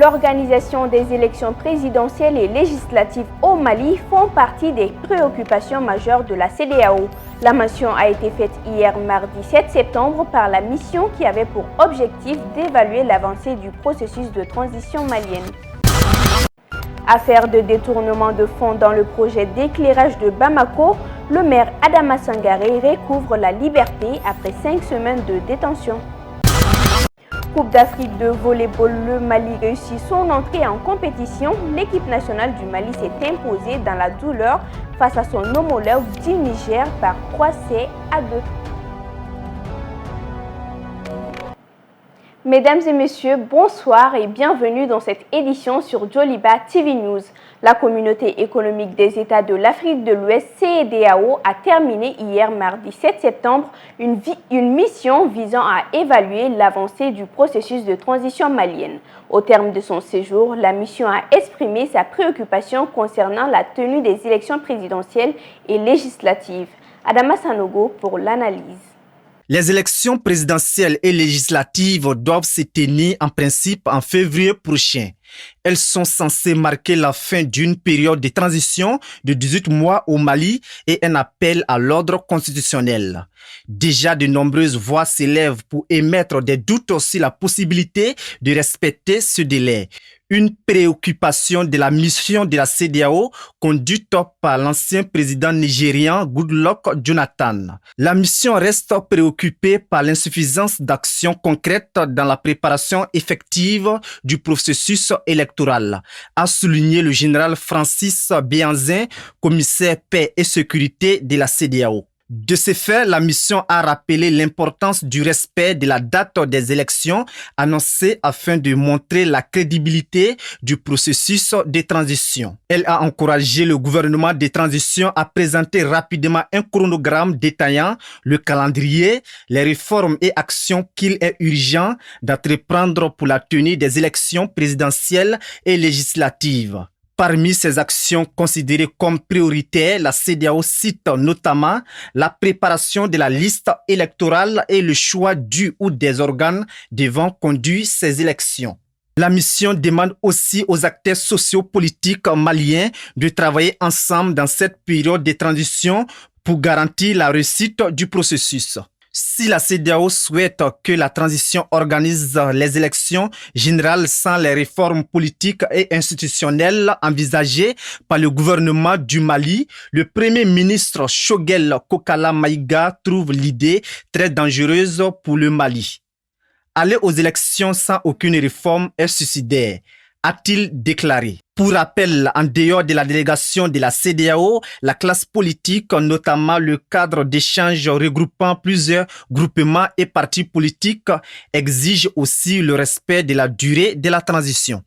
L'organisation des élections présidentielles et législatives au Mali font partie des préoccupations majeures de la CEDEAO. La mention a été faite hier mardi 7 septembre par la mission qui avait pour objectif d'évaluer l'avancée du processus de transition malienne. Affaire de détournement de fonds dans le projet d'éclairage de Bamako, le maire Adama Sangaré recouvre la liberté après 5 semaines de détention. Coupe d'Afrique de volley-ball, le Mali réussit son entrée en compétition. L'équipe nationale du Mali s'est imposée dans la douleur face à son homologue du Niger par 3-2. Mesdames et messieurs, bonsoir et bienvenue dans cette édition sur Joliba TV News. La communauté économique des États de l'Afrique de l'Ouest, CEDEAO, a terminé hier mardi 7 septembre une mission visant à évaluer l'avancée du processus de transition malienne. Au terme de son séjour, la mission a exprimé sa préoccupation concernant la tenue des élections présidentielles et législatives. Adama Sanogo pour l'analyse. Les élections présidentielles et législatives doivent se tenir en principe en février prochain. Elles sont censées marquer la fin d'une période de transition de 18 mois au Mali et un appel à l'ordre constitutionnel. Déjà, de nombreuses voix s'élèvent pour émettre des doutes sur la possibilité de respecter ce délai. Une préoccupation de la mission de la CEDEAO conduite par l'ancien président nigérian Goodluck Jonathan. La mission reste préoccupée par l'insuffisance d'actions concrètes dans la préparation effective du processus électoral, a souligné le général Francis Béhanzin, commissaire paix et sécurité de la CEDEAO. De ce fait, la mission a rappelé l'importance du respect de la date des élections annoncée afin de montrer la crédibilité du processus de transition. Elle a encouragé le gouvernement de transition à présenter rapidement un chronogramme détaillant le calendrier, les réformes et actions qu'il est urgent d'entreprendre pour la tenue des élections présidentielles et législatives. Parmi ces actions considérées comme prioritaires, la CEDEAO cite notamment la préparation de la liste électorale et le choix du ou des organes devant conduire ces élections. La mission demande aussi aux acteurs sociopolitiques maliens de travailler ensemble dans cette période de transition pour garantir la réussite du processus. Si la CEDEAO souhaite que la transition organise les élections générales sans les réformes politiques et institutionnelles envisagées par le gouvernement du Mali, le Premier ministre Choguel Kokala Maïga trouve l'idée très dangereuse pour le Mali. Aller aux élections sans aucune réforme est suicidaire, a-t-il déclaré. Pour rappel, en dehors de la délégation de la CEDEAO, la classe politique, notamment le cadre d'échange regroupant plusieurs groupements et partis politiques, exige aussi le respect de la durée de la transition.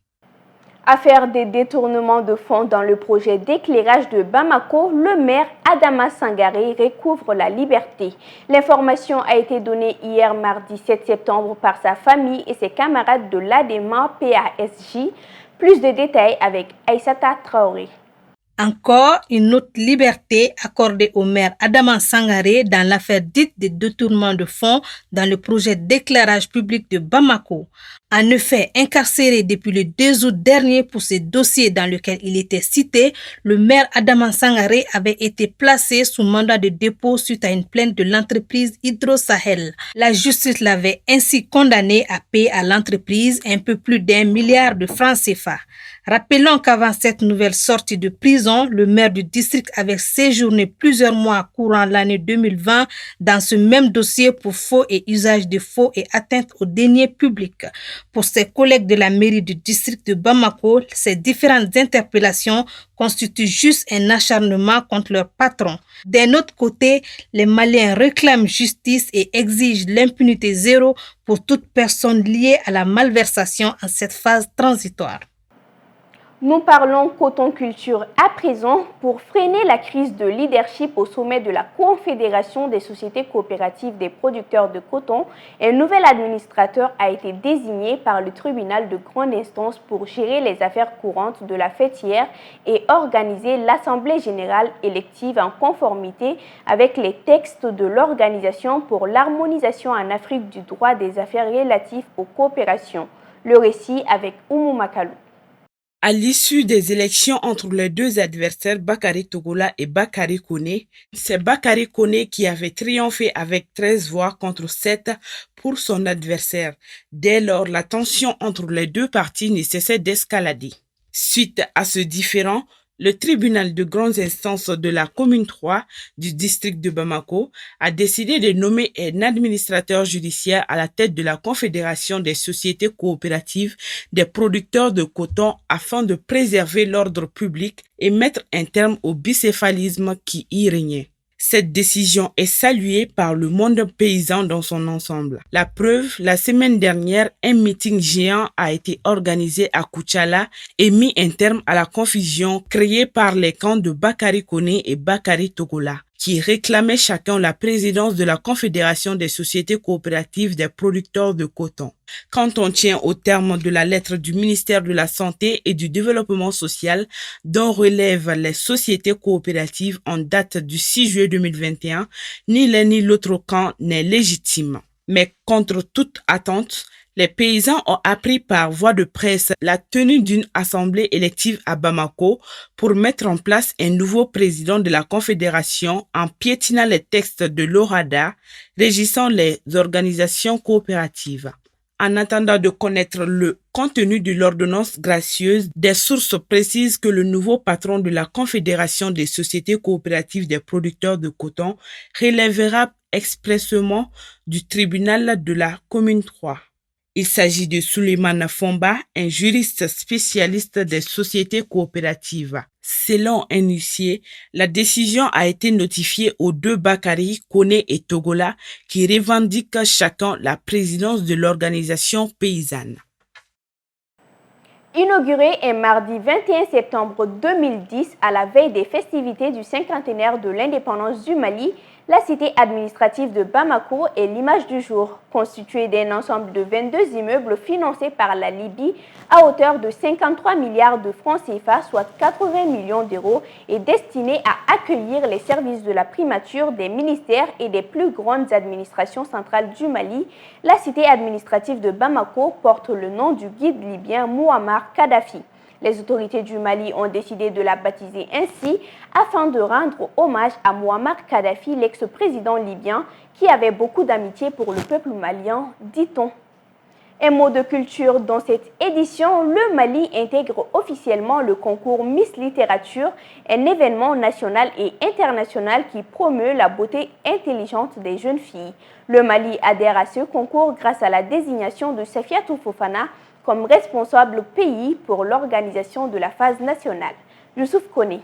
Affaire des détournements de fonds dans le projet d'éclairage de Bamako, le maire Adama Sangaré recouvre la liberté. L'information a été donnée hier mardi 7 septembre par sa famille et ses camarades de l'ADEMA PASJ. Plus de détails avec Aïssata Traoré. Encore une autre liberté accordée au maire Adama Sangaré dans l'affaire dite de détournement de fonds dans le projet d'éclairage public de Bamako. En effet, incarcéré depuis le 2 août dernier pour ce dossier dans lequel il était cité, le maire Adama Sangaré avait été placé sous mandat de dépôt suite à une plainte de l'entreprise Hydro Sahel. La justice l'avait ainsi condamné à payer à l'entreprise un peu plus d'1 milliard de francs CFA. Rappelons qu'avant cette nouvelle sortie de prison, le maire du district avait séjourné plusieurs mois courant l'année 2020 dans ce même dossier pour faux et usage de faux et atteinte aux deniers publics. Pour ses collègues de la mairie du district de Bamako, ces différentes interpellations constituent juste un acharnement contre leur patron. D'un autre côté, les Maliens réclament justice et exigent l'impunité zéro pour toute personne liée à la malversation en cette phase transitoire. Nous parlons coton culture à présent pour freiner la crise de leadership au sommet de la Confédération des sociétés coopératives des producteurs de coton. Un nouvel administrateur a été désigné par le tribunal de grande instance pour gérer les affaires courantes de la fêtière et organiser l'Assemblée générale élective en conformité avec les textes de l'Organisation pour l'harmonisation en Afrique du droit des affaires relatives aux coopérations. Le récit avec Oumou Makalou. À l'issue des élections entre les deux adversaires, Bakary Togola et Bakary Koné, c'est Bakary Koné qui avait triomphé avec 13 voix contre 7 pour son adversaire. Dès lors, la tension entre les deux partis ne cessait d'escalader. Suite à ce différend, le tribunal de grandes instances de la commune 3 du district de Bamako a décidé de nommer un administrateur judiciaire à la tête de la Confédération des sociétés coopératives des producteurs de coton afin de préserver l'ordre public et mettre un terme au bicéphalisme qui y régnait. Cette décision est saluée par le monde paysan dans son ensemble. La preuve, la semaine dernière, un meeting géant a été organisé à Koutchala et mis un terme à la confusion créée par les camps de Bakary Koné et Bakary Togola, qui réclamaient chacun la présidence de la Confédération des sociétés coopératives des producteurs de coton. Quand on tient au terme de la lettre du ministère de la Santé et du Développement social dont relèvent les sociétés coopératives en date du 6 juillet 2021, ni l'un ni l'autre camp n'est légitime. Mais contre toute attente, les paysans ont appris par voie de presse la tenue d'une assemblée élective à Bamako pour mettre en place un nouveau président de la Confédération en piétinant les textes de l'ORADA régissant les organisations coopératives. En attendant de connaître le contenu de l'ordonnance gracieuse, des sources précisent que le nouveau patron de la Confédération des sociétés coopératives des producteurs de coton relèvera expressément du tribunal de la commune 3. Il s'agit de Souleymane Fomba, un juriste spécialiste des sociétés coopératives. Selon un huissier, la décision a été notifiée aux deux Bakary, Koné et Togola qui revendiquent chacun la présidence de l'organisation paysanne. Inauguré un mardi 21 septembre 2010 à la veille des festivités du cinquantenaire de l'indépendance du Mali, la cité administrative de Bamako est l'image du jour, constituée d'un ensemble de 22 immeubles financés par la Libye à hauteur de 53 milliards de francs CFA, soit 80 millions d'euros, et destinée à accueillir les services de la primature des ministères et des plus grandes administrations centrales du Mali. La cité administrative de Bamako porte le nom du guide libyen Mouammar Kadhafi. Les autorités du Mali ont décidé de la baptiser ainsi afin de rendre hommage à Mouammar Kadhafi, l'ex-président libyen, qui avait beaucoup d'amitié pour le peuple malien, dit-on. Un mot de culture dans cette édition, le Mali intègre officiellement le concours Miss Littérature, un événement national et international qui promeut la beauté intelligente des jeunes filles. Le Mali adhère à ce concours grâce à la désignation de Safiatou Fofana comme responsable pays pour l'organisation de la phase nationale. Youssouf Koné.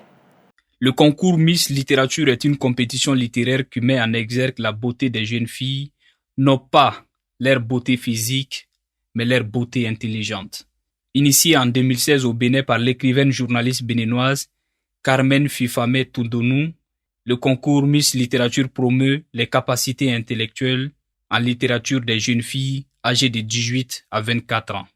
Le concours Miss Littérature est une compétition littéraire qui met en exergue la beauté des jeunes filles, non pas leur beauté physique, mais leur beauté intelligente. Initié en 2016 au Bénin par l'écrivaine journaliste béninoise Carmen Fifame Toundonou, le concours Miss Littérature promeut les capacités intellectuelles en littérature des jeunes filles âgées de 18 à 24 ans.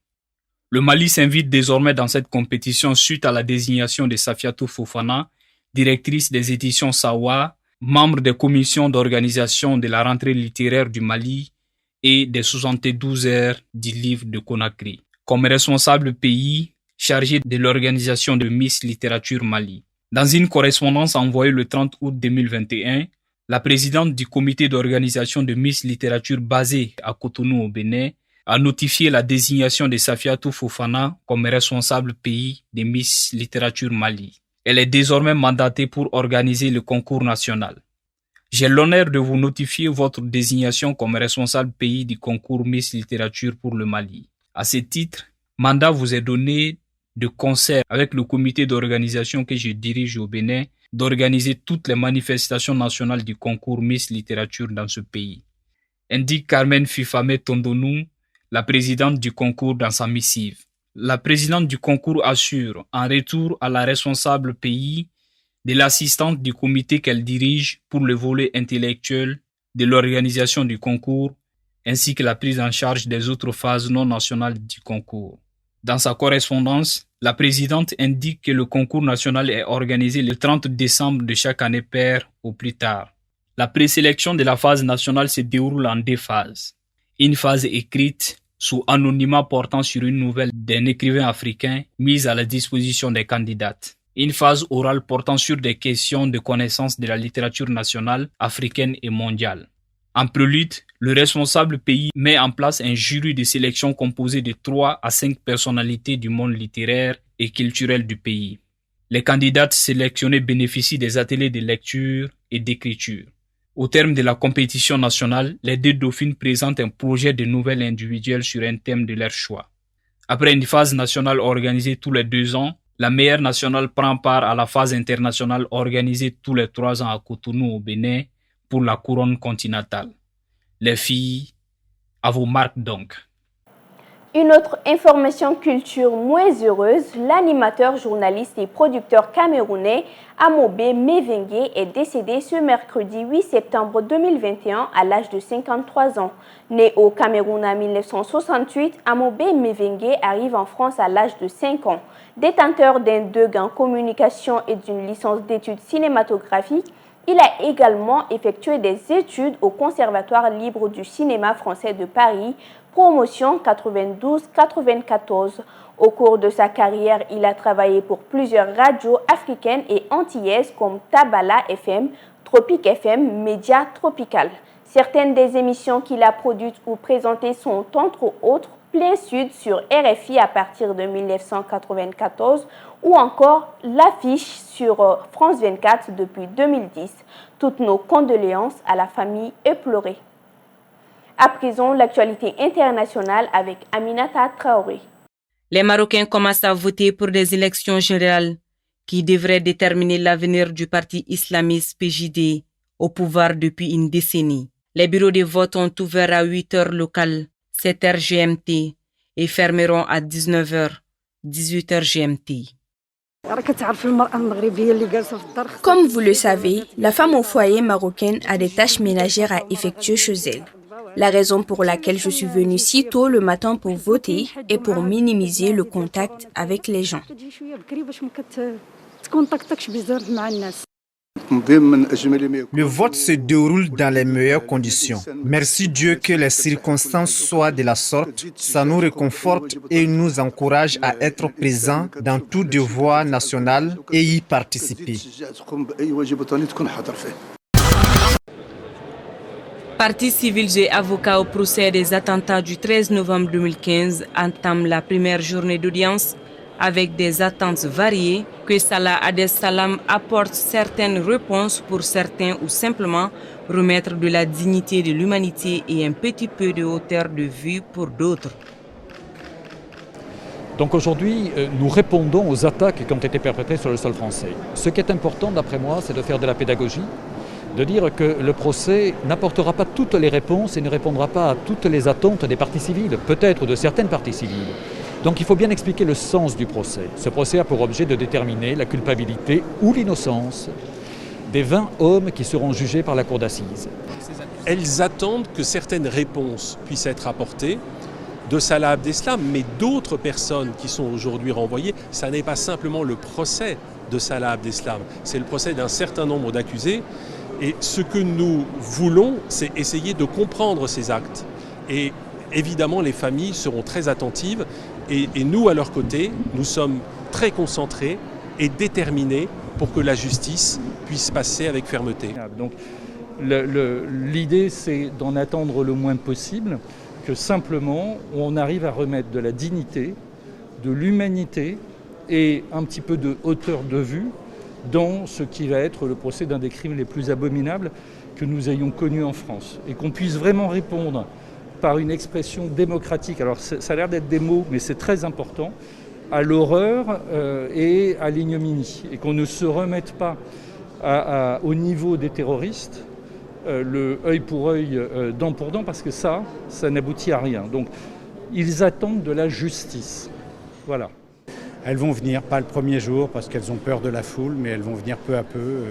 Le Mali s'invite désormais dans cette compétition suite à la désignation de Safiatou Fofana, directrice des éditions Sawa, membre des commissions d'organisation de la rentrée littéraire du Mali et des 72 heures du livre de Conakry, comme responsable pays chargé de l'organisation de Miss Littérature Mali. Dans une correspondance envoyée le 30 août 2021, la présidente du comité d'organisation de Miss Littérature basée à Cotonou au Bénin a notifié la désignation de Safiatou Fofana comme responsable pays de Miss Littérature Mali. Elle est désormais mandatée pour organiser le concours national. J'ai l'honneur de vous notifier votre désignation comme responsable pays du concours Miss Littérature pour le Mali. À ce titre, mandat vous est donné de concert avec le comité d'organisation que je dirige au Bénin d'organiser toutes les manifestations nationales du concours Miss Littérature dans ce pays, indique Carmen Fifame Toundonou, la présidente du concours dans sa missive. La présidente du concours assure, en retour à la responsable pays, de l'assistante du comité qu'elle dirige pour le volet intellectuel de l'organisation du concours, ainsi que la prise en charge des autres phases non nationales du concours. Dans sa correspondance, la présidente indique que le concours national est organisé le 30 décembre de chaque année paire au plus tard. La présélection de la phase nationale se déroule en deux phases. Une phase écrite sous anonymat portant sur une nouvelle d'un écrivain africain mise à la disposition des candidates. Une phase orale portant sur des questions de connaissance de la littérature nationale, africaine et mondiale. En prélude, le responsable pays met en place un jury de sélection composé de 3 à 5 personnalités du monde littéraire et culturel du pays. Les candidates sélectionnées bénéficient des ateliers de lecture et d'écriture. Au terme de la compétition nationale, les 2 dauphines présentent un projet de nouvelle individuelle sur un thème de leur choix. Après une phase nationale organisée tous les 2 ans, la meilleure nationale prend part à la phase internationale organisée tous les 3 ans à Cotonou au Bénin pour la couronne continentale. Les filles, à vos marques donc. Une autre information culture moins heureuse, l'animateur, journaliste et producteur camerounais Amobe Mevengue est décédé ce mercredi 8 septembre 2021 à l'âge de 53 ans. Né au Cameroun en 1968, Amobe Mevengue arrive en France à l'âge de 5 ans. Détenteur d'un DEUG en communication et d'une licence d'études cinématographiques, il a également effectué des études au Conservatoire libre du cinéma français de Paris, promotion 92-94. Au cours de sa carrière, il a travaillé pour plusieurs radios africaines et antillaises comme Tabala FM, Tropique FM, Média Tropical. Certaines des émissions qu'il a produites ou présentées sont entre autres Plein Sud sur RFI à partir de 1994 ou encore L'Affiche sur France 24 depuis 2010. Toutes nos condoléances à la famille éplorée. À présent, l'actualité internationale avec Aminata Traoré. Les Marocains commencent à voter pour des élections générales qui devraient déterminer l'avenir du parti islamiste PJD au pouvoir depuis une décennie. Les bureaux de vote ont ouvert à 8h locales, 7h GMT et fermeront à 19h, 18h GMT. Comme vous le savez, la femme au foyer marocaine a des tâches ménagères à effectuer chez elle. La raison pour laquelle je suis venue si tôt le matin pour voter est pour minimiser le contact avec les gens. Le vote se déroule dans les meilleures conditions. Merci Dieu que les circonstances soient de la sorte. Ça nous réconforte et nous encourage à être présents dans tout devoir national et y participer. Partis civils et avocats au procès des attentats du 13 novembre 2015 entament la première journée d'audience avec des attentes variées, que Salah Abdeslam apporte certaines réponses pour certains ou simplement remettre de la dignité de l'humanité et un petit peu de hauteur de vue pour d'autres. Donc aujourd'hui, nous répondons aux attaques qui ont été perpétrées sur le sol français. Ce qui est important, d'après moi, c'est de faire de la pédagogie, de dire que le procès n'apportera pas toutes les réponses et ne répondra pas à toutes les attentes des parties civiles, peut-être de certaines parties civiles. Donc il faut bien expliquer le sens du procès. Ce procès a pour objet de déterminer la culpabilité ou l'innocence des 20 hommes qui seront jugés par la cour d'assises. Elles attendent que certaines réponses puissent être apportées de Salah Abdeslam, mais d'autres personnes qui sont aujourd'hui renvoyées. Ça n'est pas simplement le procès de Salah Abdeslam, c'est le procès d'un certain nombre d'accusés. Et ce que nous voulons, c'est essayer de comprendre ces actes. Et évidemment, les familles seront très attentives. Et nous, à leur côté, nous sommes très concentrés et déterminés pour que la justice puisse passer avec fermeté. Donc, l'idée, c'est d'en attendre le moins possible, que simplement on arrive à remettre de la dignité, de l'humanité et un petit peu de hauteur de vue dans ce qui va être le procès d'un des crimes les plus abominables que nous ayons connus en France. Et qu'on puisse vraiment répondre par une expression démocratique, alors ça a l'air d'être des mots, mais c'est très important, à l'horreur et à l'ignominie. Et qu'on ne se remette pas au niveau des terroristes, le œil pour œil, dent pour dent, parce que ça n'aboutit à rien. Donc ils attendent de la justice. Voilà. Elles vont venir, pas le premier jour parce qu'elles ont peur de la foule, mais elles vont venir peu à peu.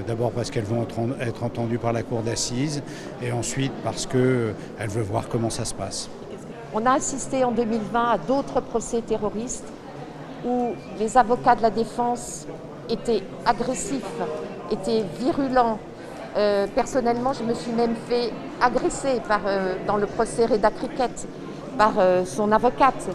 D'abord parce qu'elles vont être entendues par la cour d'assises et ensuite parce qu'elles veulent voir comment ça se passe. On a assisté en 2020 à d'autres procès terroristes où les avocats de la défense étaient agressifs, étaient virulents. Personnellement, je me suis même fait agresser dans le procès Reda Cricket. par son avocate.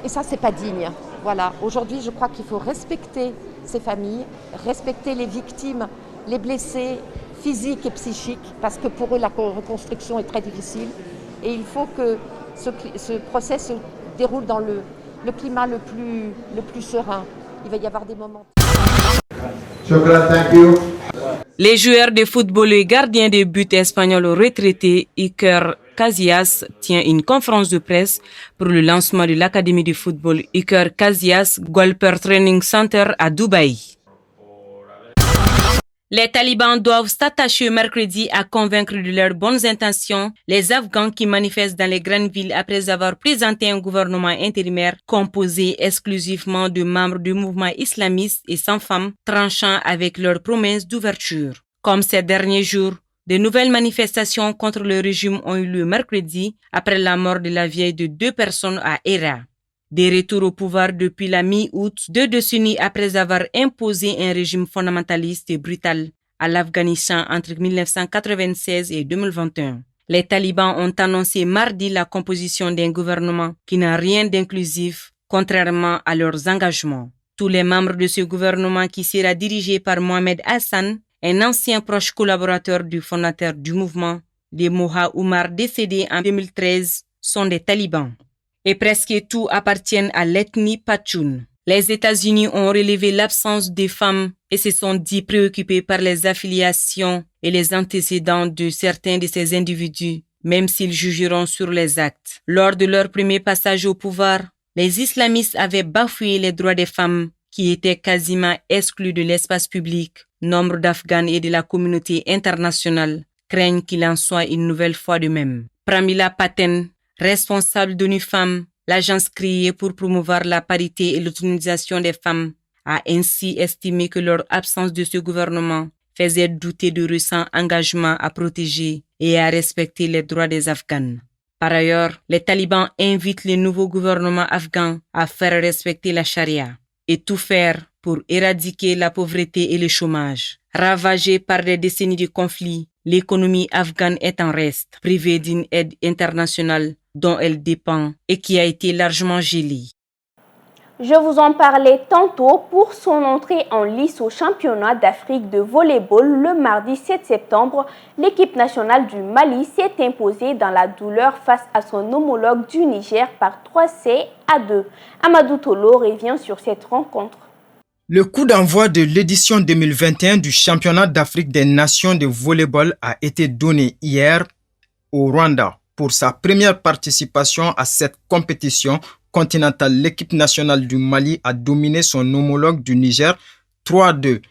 Et ça, c'est pas digne. Voilà. Aujourd'hui, je crois qu'il faut respecter ces familles, respecter les victimes, les blessés physiques et psychiques, parce que pour eux, la reconstruction est très difficile. Et il faut que ce procès se déroule dans le climat le plus serein. Il va y avoir des moments. Les joueurs de football et gardiens de but espagnols retraités Iker Casillas tient une conférence de presse pour le lancement de l'académie de football Iker Casillas Golper Training Center à Dubaï. Les talibans doivent s'attacher mercredi à convaincre de leurs bonnes intentions les Afghans qui manifestent dans les grandes villes après avoir présenté un gouvernement intérimaire composé exclusivement de membres du mouvement islamiste et sans femmes, tranchant avec leurs promesses d'ouverture. Comme ces derniers jours, de nouvelles manifestations contre le régime ont eu lieu mercredi après la mort de la vieille de 2 personnes à Hérat. Des retours au pouvoir depuis la mi-août, 2 décennies après avoir imposé un régime fondamentaliste et brutal à l'Afghanistan entre 1996 et 2021. Les talibans ont annoncé mardi la composition d'un gouvernement qui n'a rien d'inclusif, contrairement à leurs engagements. Tous les membres de ce gouvernement qui sera dirigé par Mohamed Hassan, un ancien proche collaborateur du fondateur du mouvement, les Moha Oumar décédé en 2013, sont des talibans. Et presque tout appartiennent à l'ethnie Pachtoun. Les États-Unis ont relevé l'absence des femmes et se sont dit préoccupés par les affiliations et les antécédents de certains de ces individus, même s'ils jugeront sur les actes. Lors de leur premier passage au pouvoir, les islamistes avaient bafoué les droits des femmes qui étaient quasiment exclus de l'espace public. Nombre d'Afghans et de la communauté internationale craignent qu'il en soit une nouvelle fois de même. Pramila Paten, responsable d'ONU Femmes, l'agence créée pour promouvoir la parité et l'autonomisation des femmes, a ainsi estimé que leur absence de ce gouvernement faisait douter de récents engagements à protéger et à respecter les droits des Afghans. Par ailleurs, les talibans invitent le nouveau gouvernement afghan à faire respecter la charia et tout faire pour éradiquer la pauvreté et le chômage. Ravagée par des décennies de conflits, l'économie afghane est en reste, privée d'une aide internationale dont elle dépend et qui a été largement gelée. Je vous en parlais tantôt. Pour son entrée en lice au championnat d'Afrique de volley-ball le mardi 7 septembre, l'équipe nationale du Mali s'est imposée dans la douleur face à son homologue du Niger par 3-2. Amadou Tolo revient sur cette rencontre. Le coup d'envoi de l'édition 2021 du championnat d'Afrique des nations de volley-ball a été donné hier au Rwanda. Pour sa première participation à cette compétition continentale, l'équipe nationale du Mali a dominé son homologue du Niger 3-2.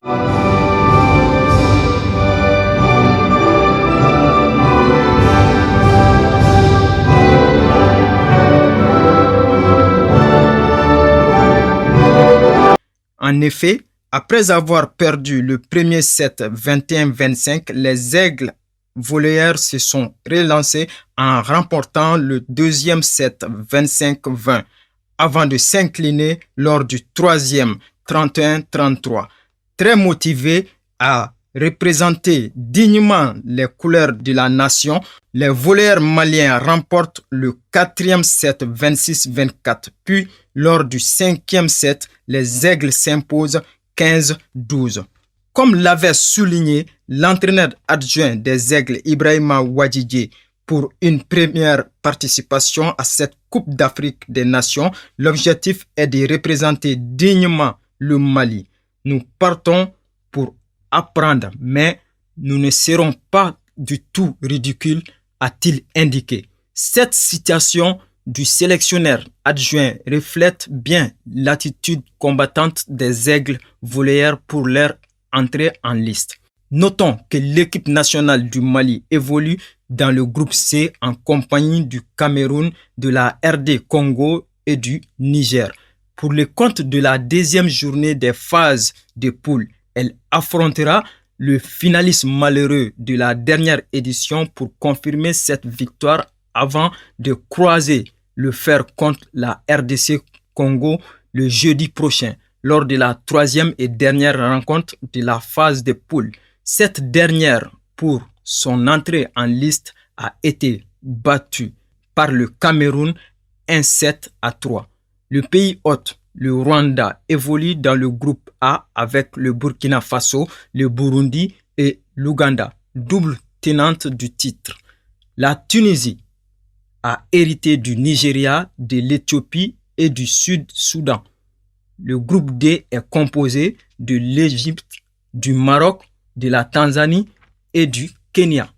En effet, après avoir perdu le premier set 21-25, les Aigles volleyeurs se sont relancés en remportant le deuxième set 25-20 avant de s'incliner lors du troisième 31-33. Très motivés à représenter dignement les couleurs de la nation, les volleyeurs maliens remportent le quatrième set 26-24. Puis, lors du cinquième set, les Aigles s'imposent 15-12. Comme l'avait souligné l'entraîneur adjoint des Aigles, Ibrahima Wadjidje, pour une première participation à cette Coupe d'Afrique des Nations, l'objectif est de représenter dignement le Mali. Nous partons pour apprendre, mais nous ne serons pas du tout ridicules, a-t-il indiqué. Cette citation du sélectionneur adjoint reflète bien l'attitude combattante des Aigles volleyeurs pour leur entrée en liste. Notons que l'équipe nationale du Mali évolue dans le groupe C en compagnie du Cameroun, de la RD Congo et du Niger. Pour le compte de la deuxième journée des phases de poule, elle affrontera le finaliste malheureux de la dernière édition pour confirmer cette victoire avant de croiser le fer contre la RDC Congo le jeudi prochain, lors de la troisième et dernière rencontre de la phase de poule. Cette dernière, pour son entrée en liste, a été battue par le Cameroun 1-7-3. Le pays hôte, le Rwanda, évolue dans le groupe A avec le Burkina Faso, le Burundi et l'Ouganda, double tenante du titre. La Tunisie a hérité du Nigeria, de l'Éthiopie et du Sud-Soudan. Le groupe D est composé de l'Égypte, du Maroc, de la Tanzanie et du Kenya.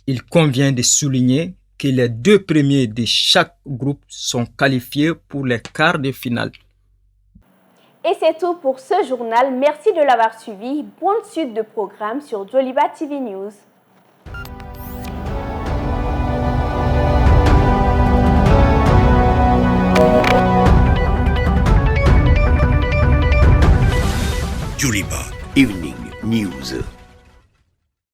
Il convient de souligner que les 2 premiers de chaque groupe sont qualifiés pour les quarts de finale. Et c'est tout pour ce journal. Merci de l'avoir suivi. Bonne suite de programme sur Joliba TV News. Joliba Evening News.